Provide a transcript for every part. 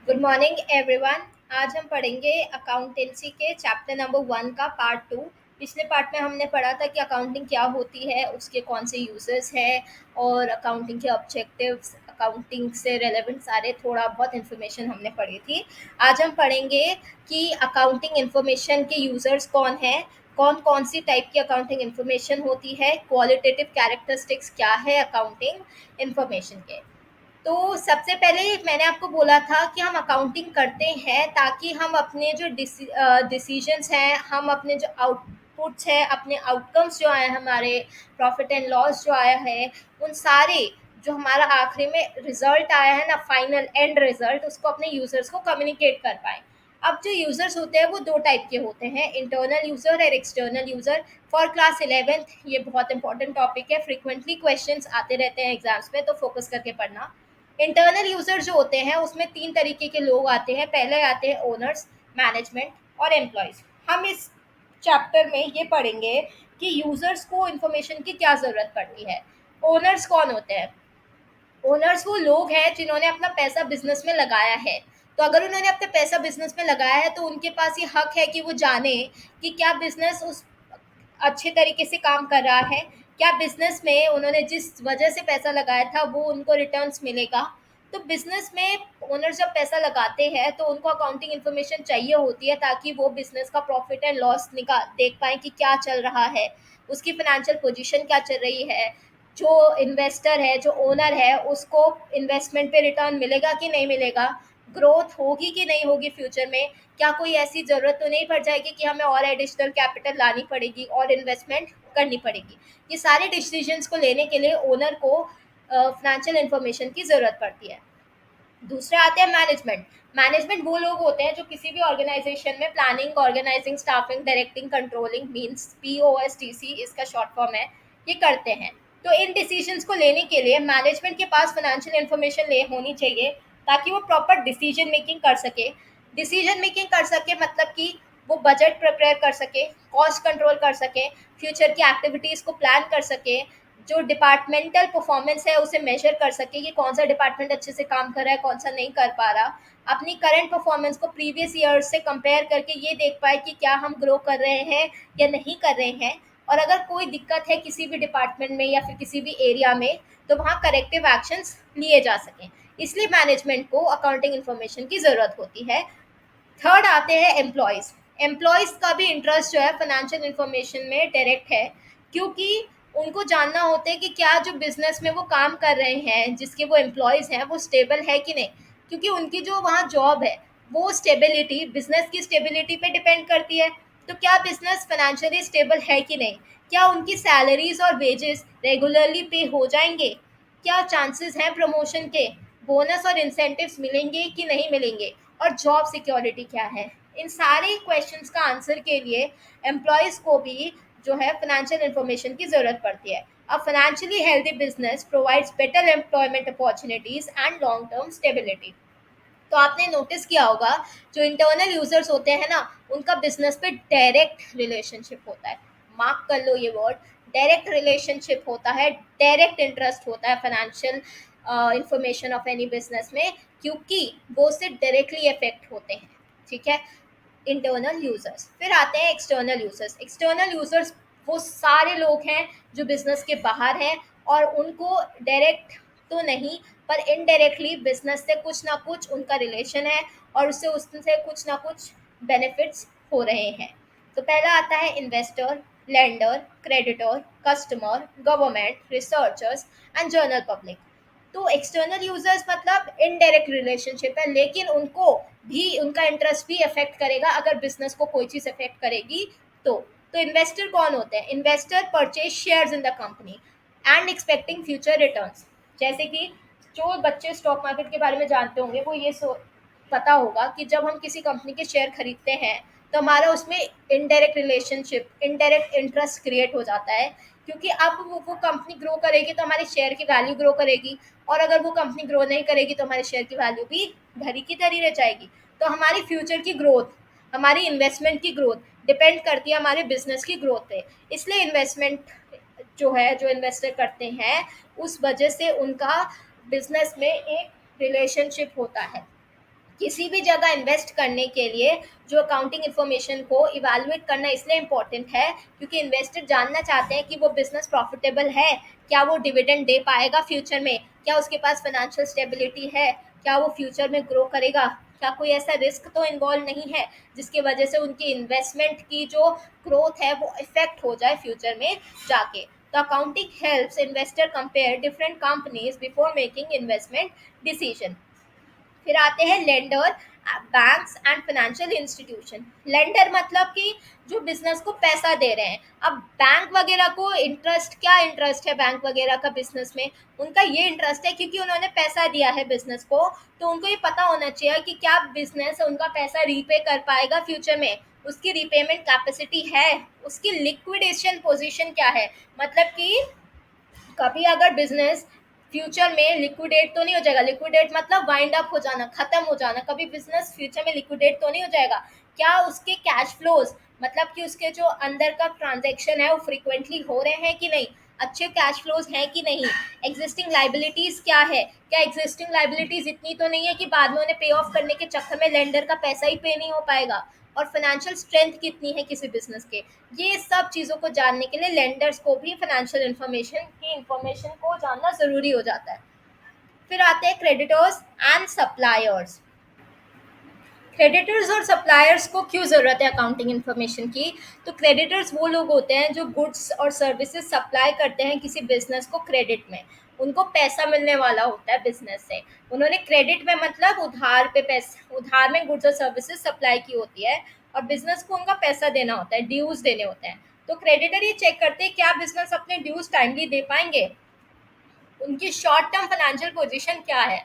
Good morning everyone. आज हम पढ़ेंगे अकाउंटेंसी के चैप्टर नंबर 1 का पार्ट 2। पिछले पार्ट में हमने पढ़ा था कि अकाउंटिंग क्या होती है, उसके कौन से यूजेस हैं और अकाउंटिंग के ऑब्जेक्टिव्स, अकाउंटिंग से रेलेवेंट सारे थोड़ा बहुत इन्फॉर्मेशन हमने पढ़ी थी। आज हम पढ़ेंगे कि अकाउंटिंग इन्फॉर्मेशन के यूज़र्स कौन हैं, कौन कौन सी टाइप की अकाउंटिंग इन्फॉर्मेशन होती है, क्वालिटेटिव कैरेक्टरिस्टिक्स क्या है अकाउंटिंग इन्फॉर्मेशन के। तो सबसे पहले मैंने आपको बोला था कि हम अकाउंटिंग करते हैं ताकि हम अपने जो डिसीजंस हैं, हम अपने जो आउटपुट्स हैं, अपने आउटकम्स जो आए हैं, हमारे प्रॉफिट एंड लॉस जो आया है, उन सारे जो हमारा आखिरी में रिजल्ट आया है ना, फाइनल एंड रिजल्ट, उसको अपने यूजर्स को कम्युनिकेट कर पाएँ। अब जो यूजर्स होते हैं वो दो टाइप के होते हैं, इंटरनल यूजर और external user. For class 11th ये बहुत इंपॉर्टेंट टॉपिक है, फ्रिक्वेंटली क्वेश्चंस आते रहते हैं एग्जाम्स में, तो फोकस करके पढ़ना। इंटरनल यूजर जो होते हैं उसमें तीन तरीके के लोग आते हैं। पहले आते हैं ओनर्स, मैनेजमेंट और एम्प्लॉयज़। हम इस चैप्टर में ये पढ़ेंगे कि यूजर्स को इन्फॉर्मेशन की क्या ज़रूरत पड़ती है। ओनर्स कौन होते हैं? ओनर्स वो लोग हैं जिन्होंने अपना पैसा बिजनेस में लगाया है। तो अगर उन्होंने अपना पैसा बिजनेस में लगाया है तो उनके पास ये हक है कि वो जाने कि क्या बिजनेस उस अच्छे तरीके से काम कर रहा है, क्या बिजनेस में उन्होंने जिस वजह से पैसा लगाया था वो उनको रिटर्न्स मिलेगा। तो बिजनेस में ओनर जब पैसा लगाते हैं तो उनको अकाउंटिंग इन्फॉर्मेशन चाहिए होती है ताकि वो बिजनेस का प्रॉफिट एंड लॉस निकाल देख पाए कि क्या चल रहा है, उसकी फाइनेंशियल पोजीशन क्या चल रही है, जो इन्वेस्टर है, जो ओनर है, उसको इन्वेस्टमेंट पे रिटर्न मिलेगा कि नहीं मिलेगा, ग्रोथ होगी कि नहीं होगी फ्यूचर में, क्या कोई ऐसी ज़रूरत तो नहीं पड़ जाएगी कि हमें और एडिशनल कैपिटल लानी पड़ेगी और इन्वेस्टमेंट करनी पड़ेगी। ये सारे डिसीजंस को लेने के लिए ओनर को फाइनेंशियल इन्फॉर्मेशन की ज़रूरत पड़ती है। दूसरा आते हैं मैनेजमेंट। मैनेजमेंट वो लोग होते हैं जो किसी भी ऑर्गेनाइजेशन में planning, organizing, staffing, directing, controlling, means POSTC इसका शॉर्ट फॉर्म है, ये करते हैं। तो इन डिसीजंस को लेने के लिए मैनेजमेंट के पास फाइनेंशियल इन्फॉर्मेशन ले होनी चाहिए ताकि वो प्रॉपर डिसीजन मेकिंग कर सके। डिसीजन मेकिंग कर सके मतलब कि वो बजट प्रिपेयर कर सके, कॉस्ट कंट्रोल कर सके, फ्यूचर की एक्टिविटीज़ को प्लान कर सके, जो डिपार्टमेंटल परफॉर्मेंस है उसे मेजर कर सके कि कौन सा डिपार्टमेंट अच्छे से काम कर रहा है, कौन सा नहीं कर पा रहा। अपनी करंट परफॉर्मेंस को प्रीवियस ईयर से कंपेयर करके ये देख पाए कि क्या हम ग्रो कर रहे हैं या नहीं कर रहे हैं, और अगर कोई दिक्कत है किसी भी डिपार्टमेंट में या फिर किसी भी एरिया में तो वहाँ करेक्टिव एक्शंस लिए जा सकें। इसलिए मैनेजमेंट को अकाउंटिंग इन्फॉर्मेशन की ज़रूरत होती है। थर्ड आते हैं एम्प्लॉयज़। एम्प्लॉयज़ का भी इंटरेस्ट जो है फाइनेंशियल इन्फॉर्मेशन में डायरेक्ट है, क्योंकि उनको जानना होता है कि क्या जो बिज़नेस में वो काम कर रहे हैं, जिसके वो एम्प्लॉयज़ हैं, वो स्टेबल है कि नहीं। क्योंकि उनकी जो वहाँ जॉब है वो स्टेबिलिटी बिज़नेस की स्टेबिलिटी पे डिपेंड करती है। तो क्या बिज़नेस फाइनेंशियली स्टेबल है कि नहीं, क्या उनकी सैलरीज और वेजेस रेगुलरली पे हो जाएंगे, क्या चांसेस हैं प्रमोशन के, बोनस और इंसेंटिव्स मिलेंगे कि नहीं मिलेंगे, और जॉब सिक्योरिटी क्या है। इन सारे क्वेश्चंस का आंसर के लिए एम्प्लॉयज़ को भी जो है फाइनेंशियल इन्फॉर्मेशन की ज़रूरत पड़ती है। A financially healthy business provides better employment opportunities and long term stability. तो आपने नोटिस किया होगा जो इंटरनल यूजर्स होते हैं ना, उनका बिजनेस पे डायरेक्ट रिलेशनशिप होता है। मार्क कर लो ये वर्ड, डायरेक्ट रिलेशनशिप होता है, डायरेक्ट इंटरेस्ट होता है financial information of any business में, क्योंकि वो उससे डायरेक्टली इफेक्ट होते हैं। ठीक है, इंटरनल यूजर्स। फिर आते हैं एक्सटर्नल यूजर्स। एक्सटर्नल यूजर्स वो सारे लोग हैं जो बिजनेस के बाहर हैं और उनको डायरेक्ट तो नहीं पर इनडायरेक्टली बिजनेस से कुछ ना कुछ उनका रिलेशन है और उससे कुछ ना कुछ बेनिफिट्स हो रहे हैं। तो पहला आता है investor, lender, creditor, customer, government, researchers and general public. तो एक्सटर्नल यूजर्स मतलब इनडायरेक्ट रिलेशनशिप है, लेकिन उनको भी उनका इंटरेस्ट भी अफेक्ट करेगा अगर बिजनेस को कोई चीज़ अफेक्ट करेगी तो इन्वेस्टर कौन होते हैं? Investor purchase shares in the company and expecting future returns. जैसे कि जो बच्चे स्टॉक मार्केट के बारे में जानते होंगे वो ये पता होगा कि जब हम किसी कंपनी के शेयर खरीदते हैं तो हमारा उसमें indirect relationship, indirect interest create हो जाता है, क्योंकि अब वो कंपनी ग्रो करेगी तो हमारे शेयर की वैल्यू ग्रो करेगी, और अगर वो कंपनी ग्रो नहीं करेगी तो हमारे शेयर की वैल्यू भी धरी की धरी रह जाएगी। तो हमारी फ्यूचर की ग्रोथ, हमारी इन्वेस्टमेंट की ग्रोथ डिपेंड करती है हमारे बिजनेस की ग्रोथ पे। इसलिए इन्वेस्टमेंट जो है, जो इन्वेस्टर करते हैं, उस वजह से उनका बिजनेस में एक रिलेशनशिप होता है। किसी भी जगह इन्वेस्ट करने के लिए जो अकाउंटिंग इन्फॉर्मेशन को इवैल्यूएट करना इसलिए इम्पोर्टेंट है क्योंकि इन्वेस्टर जानना चाहते हैं कि वो बिजनेस प्रॉफिटेबल है, क्या वो डिविडेंड दे पाएगा फ्यूचर में, क्या उसके पास फाइनेंशियल स्टेबिलिटी है, क्या वो फ्यूचर में ग्रो करेगा, क्या कोई ऐसा रिस्क तो इन्वॉल्व नहीं है जिसकी वजह से उनकी इन्वेस्टमेंट की जो ग्रोथ है वो इफेक्ट हो जाए फ्यूचर में जाके। तो accounting helps investor compare different companies before making investment decision. फिर आते हैं lender, banks and financial institution. Lender मतलब कि जो बिजनेस को पैसा दे रहे हैं। अब बैंक वगैरह को इंटरेस्ट, क्या इंटरेस्ट है बैंक वगैरह का बिजनेस में? उनका ये इंटरेस्ट है क्योंकि उन्होंने पैसा दिया है बिजनेस को, तो उनको ये पता होना चाहिए कि क्या बिजनेस उनका पैसा रीपे कर पाएगा फ्यूचर में, उसकी रिपेमेंट कैपेसिटी है, उसकी लिक्विडेशन पोजीशन क्या है। मतलब कि कभी अगर बिजनेस फ्यूचर में लिक्विडेट तो नहीं हो जाएगा, लिक्विडेट मतलब वाइंड अप हो जाना, खत्म हो जाना, कभी बिजनेस फ्यूचर में लिक्विडेट तो नहीं हो जाएगा। क्या उसके कैश फ्लोज, मतलब कि उसके जो अंदर का ट्रांजैक्शन है वो फ्रीक्वेंटली हो रहे हैं कि नहीं, अच्छे कैश फ्लोज हैं कि नहीं, एग्जिस्टिंग लाइबिलिटीज क्या है, क्या एग्जिस्टिंग लाइबिलिटीज इतनी तो नहीं है कि बाद में उन्हें पे ऑफ करने के चक्कर में लेंडर का पैसा ही पे नहीं हो पाएगा, और फाइनेंशियल स्ट्रेंथ कितनी है किसी बिजनेस के। ये सब चीज़ों को जानने के लिए लेंडर्स को भी फाइनेंशियल इंफॉर्मेशन को जानना ज़रूरी हो जाता है। फिर आते हैं क्रेडिटर्स एंड सप्लायर्स। क्रेडिटर्स और सप्लायर्स को क्यों ज़रूरत है अकाउंटिंग इन्फॉर्मेशन की? तो क्रेडिटर्स वो लोग होते हैं जो गुड्स और सर्विसेज सप्लाई करते हैं किसी बिजनेस को क्रेडिट में, उनको पैसा मिलने वाला होता है बिजनेस से। उन्होंने क्रेडिट में मतलब उधार पे पैसा, उधार में गुड्स और सर्विसेज सप्लाई की होती है, और बिजनेस को उनका पैसा देना होता है, ड्यूज देने होते हैं। तो क्रेडिटर ये चेक करते हैं क्या बिजनेस अपने ड्यूज टाइमली दे पाएंगे, उनकी शॉर्ट टर्म फाइनेंशियल पोजीशन क्या है।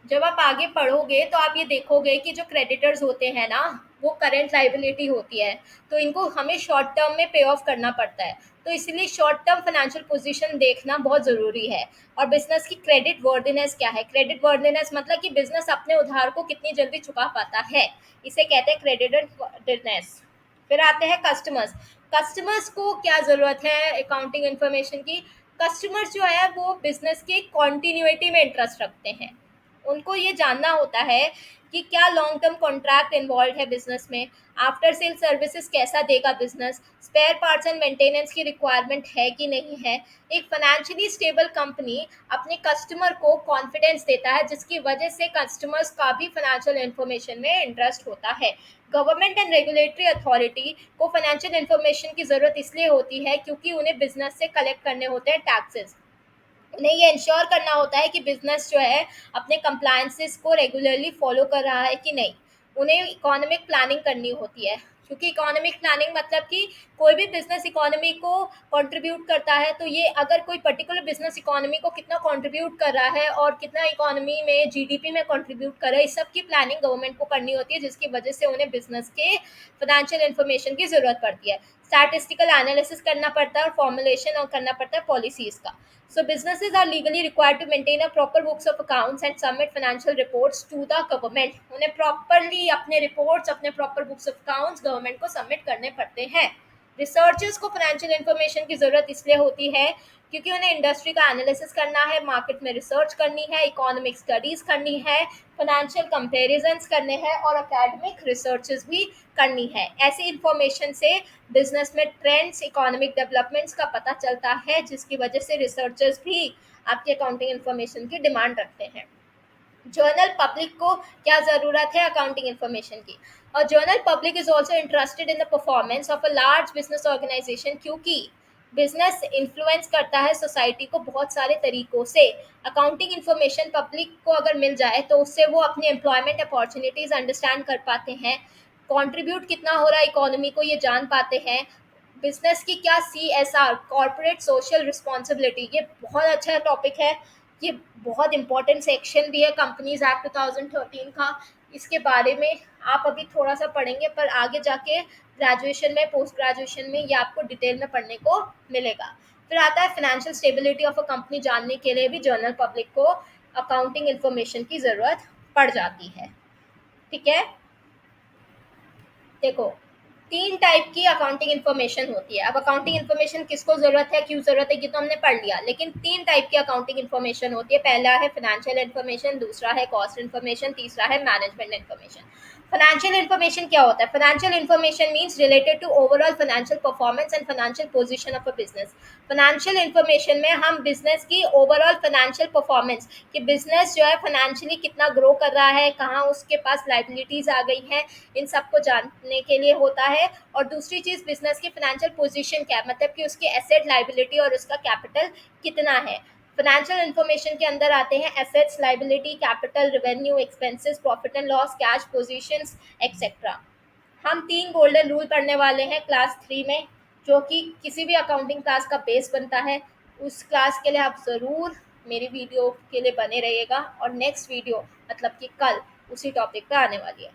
जब आप आगे पढ़ोगे तो आप ये देखोगे कि जो क्रेडिटर्स होते हैं ना, वो करेंट लाइबिलिटी होती है, तो इनको हमें शॉर्ट टर्म में पे ऑफ करना पड़ता है। तो इसलिए शॉर्ट टर्म फाइनेंशियल पोजीशन देखना बहुत ज़रूरी है। और बिजनेस की क्रेडिट वर्दिनेस क्या है? क्रेडिट वर्दिनेस मतलब कि बिजनेस अपने उधार को कितनी जल्दी चुका पाता है, इसे कहते हैं क्रेडिटर वर्दिनेस। फिर आते हैं कस्टमर्स। कस्टमर्स को क्या ज़रूरत है अकाउंटिंग इन्फॉर्मेशन की? कस्टमर्स जो है वो बिजनेस की कॉन्टीन्यूटी में इंटरेस्ट रखते हैं, उनको ये जानना होता है कि क्या लॉन्ग टर्म कॉन्ट्रैक्ट इन्वॉल्व है बिजनेस में, आफ्टर सेल सर्विसेज कैसा देगा business, spare parts and maintenance की रिक्वायरमेंट है कि नहीं है। एक फाइनेंशियली स्टेबल कंपनी अपने कस्टमर को कॉन्फिडेंस देता है जिसकी वजह से कस्टमर्स का भी फाइनेंशियल इंफॉर्मेशन में इंटरेस्ट होता है। गवर्नमेंट एंड रेगुलेटरी अथॉरिटी को फाइनेंशियल इंफॉर्मेशन की ज़रूरत इसलिए होती है क्योंकि उन्हें बिजनेस से कलेक्ट करने होते हैं टैक्सेस। उन्हें ये इंश्योर करना होता है कि बिजनेस जो है अपने कंप्लायंसेस को रेगुलरली फॉलो कर रहा है कि नहीं। उन्हें इकोनॉमिक प्लानिंग करनी होती है, क्योंकि इकोनॉमिक प्लानिंग मतलब कि कोई भी बिजनेस इकोनॉमी को कंट्रीब्यूट करता है, तो ये अगर कोई पर्टिकुलर बिजनेस इकोनॉमी को कितना कंट्रीब्यूट कर रहा है और कितना इकोनॉमी में जीडीपी में कंट्रीब्यूट कर रहा है, इस सब की प्लानिंग गवर्नमेंट को करनी होती है जिसकी वजह से उन्हें बिजनेस के फाइनेंशियल इन्फॉर्मेशन की ज़रूरत पड़ती है। स्टैटिस्टिकल एनालिसिस करना पड़ता है और फॉर्मुलेशन और करना पड़ता है पॉलिसीज़ का। So businesses are legally required to maintain a proper books of accounts and submit financial reports to the government. उन्हें properly अपने reports, अपने proper books of accounts government को submit करने पड़ते हैं। रिसर्चर्स को फाइनेंशियल इन्फॉर्मेशन की ज़रूरत इसलिए होती है क्योंकि उन्हें इंडस्ट्री का एनालिसिस करना है, मार्केट में रिसर्च करनी है, इकोनॉमिक स्टडीज़ करनी है, फाइनेंशियल कंपेरिजन्स करने हैं और एकेडमिक रिसर्चेस भी करनी है। ऐसी इन्फॉर्मेशन से बिजनेस में ट्रेंड्स, इकोनॉमिक डेवलपमेंट्स का पता चलता है जिसकी वजह से रिसर्चर्स भी आपकी अकाउंटिंग इन्फॉर्मेशन की डिमांड रखते हैं। जर्नल पब्लिक को क्या ज़रूरत है अकाउंटिंग इन्फॉर्मेशन की? और general public is also interested in the performance of a large business organization, क्योंकि बिजनेस इन्फ्लुएंस करता है सोसाइटी को बहुत सारे तरीकों से। अकाउंटिंग इन्फॉर्मेशन पब्लिक को अगर मिल जाए तो उससे वो अपनी एम्प्लॉयमेंट अपॉर्चुनिटीज़ अंडरस्टैंड कर पाते हैं, कंट्रीब्यूट कितना हो रहा है इकोनॉमी को ये जान पाते हैं। बिजनेस की क्या CSR, कॉर्पोरेट सोशल रिस्पॉन्सिबिलिटी, ये बहुत अच्छा टॉपिक है। ये बहुत इंपॉर्टेंट सेक्शन भी है कंपनीज एक्ट 2013 का। इसके बारे में आप अभी थोड़ा सा पढ़ेंगे पर आगे जाके ग्रेजुएशन में, पोस्ट ग्रेजुएशन में ये आपको डिटेल में पढ़ने को मिलेगा। फिर आता है financial stability of a company, जानने के लिए भी जनरल पब्लिक को अकाउंटिंग इन्फॉर्मेशन की ज़रूरत पड़ जाती है। ठीक है, देखो तीन टाइप की अकाउंटिंग इन्फॉर्मेशन होती है। अब अकाउंटिंग इन्फॉर्मेशन किसको ज़रूरत है, क्यों ज़रूरत है, ये तो हमने पढ़ लिया, लेकिन तीन टाइप की अकाउंटिंग इन्फॉर्मेशन होती है। पहला है फाइनेंशियल इन्फॉर्मेशन, दूसरा है कॉस्ट इन्फॉर्मेशन, तीसरा है मैनेजमेंट इन्फॉर्मेशन। फाइनेंशियल इन्फॉर्मेशन क्या होता है? Financial information means related to overall financial performance and financial position of a business. Financial information में हम बिजनेस की ओवरऑल फाइनेंशियल परफॉर्मेंस, कि बिजनेस जो है फाइनेंशियली कितना ग्रो कर रहा है, कहाँ उसके पास लाइबिलिटीज आ गई हैं, इन सबको जानने के लिए होता है। और दूसरी चीज़ बिजनेस की फाइनेंशियल पोजीशन क्या है, मतलब कि उसकी एसेट, लाइबिलिटी और उसका कैपिटल कितना है। फाइनेंशियल इन्फॉर्मेशन के अंदर आते हैं assets, liability, capital, revenue, expenses, profit and loss, cash positions, etcetera. हम तीन गोल्डन रूल पढ़ने वाले हैं क्लास 3 में, जो कि किसी भी अकाउंटिंग क्लास का बेस बनता है। उस क्लास के लिए आप ज़रूर मेरी वीडियो के लिए बने रहिएगा, और नेक्स्ट वीडियो मतलब कि कल उसी टॉपिक पे आने वाली है।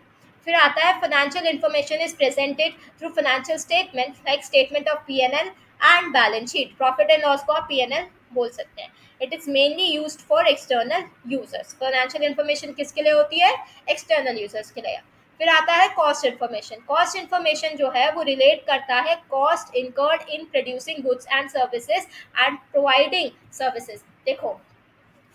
फिर आता है financial information is presented through financial statement like statement of PNL and balance sheet. Profit and loss को आप पीएनएल बोल सकते हैं। It is mainly used for external users. Financial information किसके लिए होती है? एक्सटर्नल यूजर्स के लिए। फिर आता है कॉस्ट इन्फॉर्मेशन। कॉस्ट इन्फॉर्मेशन जो है वो रिलेट करता है cost incurred in producing goods and services and providing services. देखो,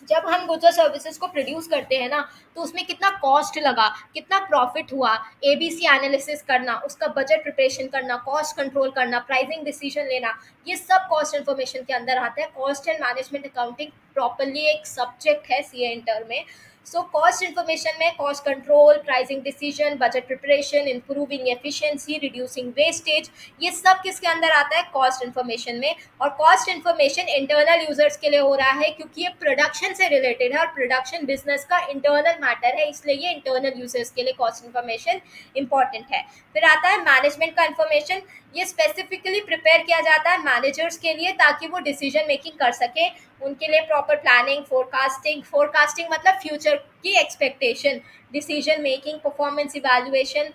जब हम गुड्स और सर्विसेज को प्रोड्यूस करते हैं ना, तो उसमें कितना कॉस्ट लगा, कितना प्रॉफिट हुआ, एबीसी एनालिसिस करना, उसका बजट प्रिपरेशन करना, कॉस्ट कंट्रोल करना, प्राइसिंग डिसीजन लेना, ये सब कॉस्ट इन्फॉर्मेशन के अंदर आता है। Cost and management accounting properly एक सब्जेक्ट है सीए इंटर में। सो कॉस्ट इन्फॉर्मेशन में cost control, pricing decision, budget preparation, improving efficiency, reducing wastage, ये सब किसके अंदर आता है? कॉस्ट इन्फॉर्मेशन में। और कॉस्ट इन्फॉर्मेशन इंटरनल यूजर्स के लिए हो रहा है, क्योंकि ये प्रोडक्शन से रिलेटेड है और प्रोडक्शन बिजनेस का इंटरनल मैटर है, इसलिए ये इंटरनल यूजर्स के लिए कॉस्ट इन्फॉर्मेशन इंपॉर्टेंट है। फिर आता है मैनेजमेंट का इन्फॉर्मेशन। ये स्पेसिफिकली प्रिपेयर किया जाता है मैनेजर्स के लिए, ताकि वो डिसीजन मेकिंग कर सके। उनके लिए प्रॉपर प्लानिंग, फोरकास्टिंग, फोरकास्टिंग मतलब फ्यूचर की expectation, decision making, performance evaluation,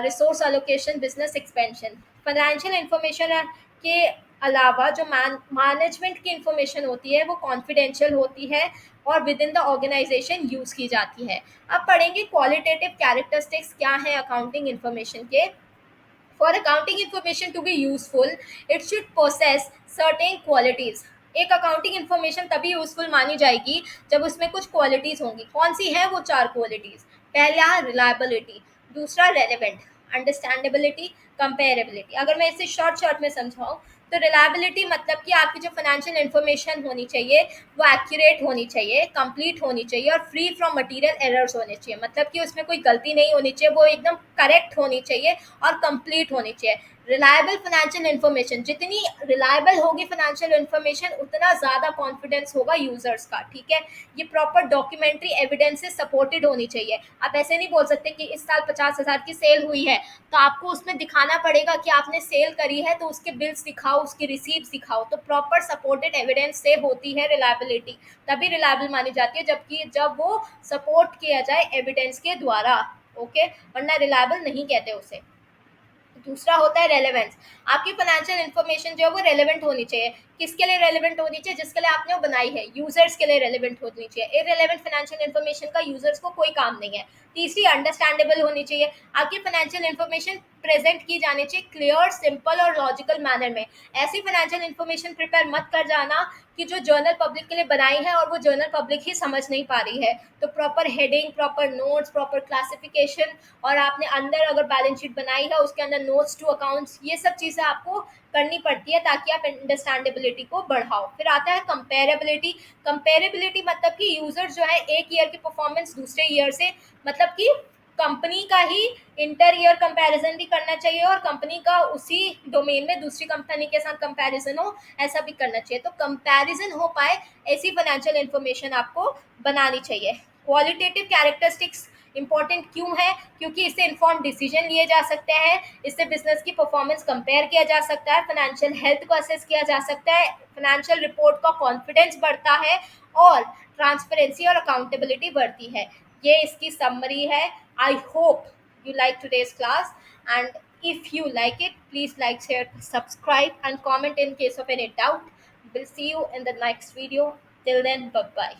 resource allocation, business expansion. Financial information के अलावा जो मैनेजमेंट की इंफॉर्मेशन होती है वो कॉन्फिडेंशियल होती है और within the organization use की जाती है। अब पढ़ेंगे क्वालिटेटिव कैरेक्टरिस्टिक्स क्या है अकाउंटिंग इंफॉर्मेशन के। For accounting information to be useful, it should possess certain qualities. एक अकाउंटिंग इन्फॉर्मेशन तभी यूजफुल मानी जाएगी जब उसमें कुछ क्वालिटीज होंगी। कौन सी है वो? चार क्वालिटीज। पहला रिलायबिलिटी, दूसरा रेलेवेंट, अंडरस्टैंडेबिलिटी, कंपेरेबिलिटी। अगर मैं इसे शॉर्ट शॉर्ट में समझाऊँ, तो रिलायबिलिटी मतलब कि आपकी जो फाइनेंशियल इन्फॉर्मेशन होनी चाहिए वो एक्यूरेट होनी चाहिए, कंप्लीट होनी चाहिए और फ्री फ्रॉम मटेरियल एरर्स होने चाहिए। मतलब कि उसमें कोई गलती नहीं होनी चाहिए, वो एकदम करेक्ट होनी चाहिए और कंप्लीट होनी चाहिए। रिलायबल फाइनेंशियल इन्फॉर्मेशन, जितनी रिलायबल होगी फाइनेंशियल इन्फॉर्मेशन उतना ज़्यादा कॉन्फिडेंस होगा यूजर्स का। ठीक है, ये प्रॉपर डॉक्यूमेंट्री एविडेंस से सपोर्टेड होनी चाहिए। आप ऐसे नहीं बोल सकते कि इस साल 50,000 की सेल हुई है, तो आपको उसमें दिखाना पड़ेगा कि आपने सेल करी है, तो उसके बिल्स दिखाओ, उसकी रिसीप्ट दिखाओ। तो प्रॉपर सपोर्टेड एविडेंस से होती है रिलायबिलिटी, तभी रिलायबल मानी जाती है, जबकि जब वो सपोर्ट किया जाए एविडेंस के द्वारा। ओके, वरना रिलायबल नहीं कहते उसे। दूसरा होता है रेलेवेंस। आपकी फाइनेंशियल इन्फॉर्मेशन जो है वो रेलेवेंट होनी चाहिए। किसके लिए रेलेवेंट होनी चाहिए? जिसके लिए आपने वो बनाई है, यूजर्स के लिए रेलेवेंट होनी चाहिए। इररेलेवेंट फाइनेंशियल इन्फॉर्मेशन का यूजर्स को कोई काम नहीं है। तीसरी, अंडरस्टैंडेबल होनी चाहिए। आपकी फाइनेंशियल इन्फॉर्मेशन प्रेजेंट की जानी चाहिए क्लियर, सिंपल और लॉजिकल मैनर में। ऐसी फाइनेंशियल इन्फॉर्मेशन प्रिपेयर मत कर जाना कि जो जर्नल पब्लिक के लिए बनाई है और वो जर्नल पब्लिक ही समझ नहीं पा रही है। तो proper heading, proper notes, proper classification, और आपने अंदर अगर बैलेंस शीट बनाई है उसके अंदर नोट्स टू अकाउंट्स, ये सब चीज़ें आपको करनी पड़ती है ताकि आप अंडरस्टैंडेबिलिटी को बढ़ाओ। फिर आता है कंपेरेबिलिटी। कंपेरेबिलिटी मतलब कि यूजर जो है एक ईयर की परफॉर्मेंस दूसरे ईयर से, मतलब कि कंपनी का ही इंटर ईयर कंपैरिजन भी करना चाहिए और कंपनी का उसी डोमेन में दूसरी कंपनी के साथ कंपैरिजन हो, ऐसा भी करना चाहिए। तो कंपैरिजन हो पाए ऐसी फाइनेंशियल इन्फॉर्मेशन आपको बनानी चाहिए। क्वालिटेटिव कैरेक्टरिस्टिक्स इंपॉर्टेंट क्यों है? क्योंकि इससे इन्फॉर्म डिसीजन लिए जा सकते हैं, इससे बिजनेस की परफॉर्मेंस कंपेयर किया जा सकता है, फाइनेंशियल हेल्थ को असेस किया जा सकता है, फाइनेंशियल रिपोर्ट का कॉन्फिडेंस बढ़ता है और ट्रांसपेरेंसी और अकाउंटेबिलिटी बढ़ती है। ये इसकी समरी है। I hope you like today's class, and if you like it, please like, share, subscribe and comment in case of any doubt. We'll see you in the next video. Till then, bye bye.